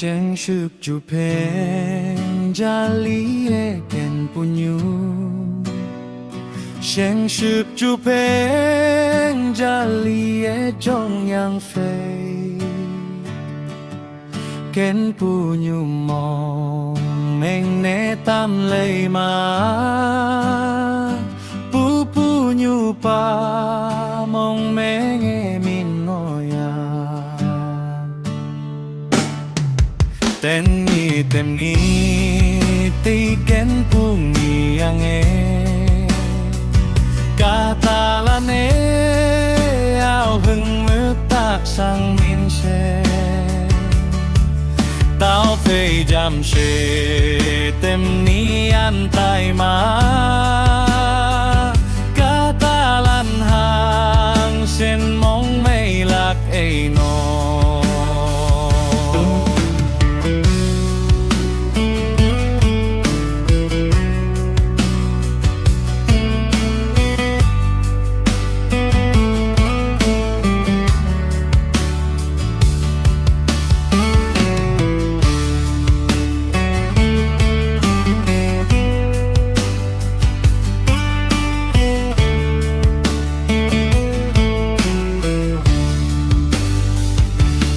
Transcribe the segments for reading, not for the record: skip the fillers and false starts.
Sen shuk ju pen jali e ken punyu Sen shuk ju pen jali e trong yang fei Ken punyu mong meng ne tam lei ma Pu punyu pa mong meng e min ngoya Tên ni ti ken pung ni ang e Cả là nê ao hưng mướt tác sang min xe Tao thấy jam xe tem ni an tai ma Cả lan hàng sen mong mây lạc ấy no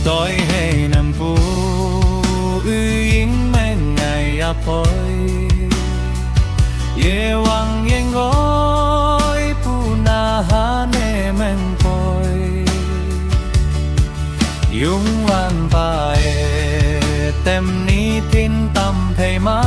Tôi hay nằm phu yến men ngày áp hoi Ye wang yen goi pu na ha ne men poi Yung wan pa e tem ni tin tâm thầy ma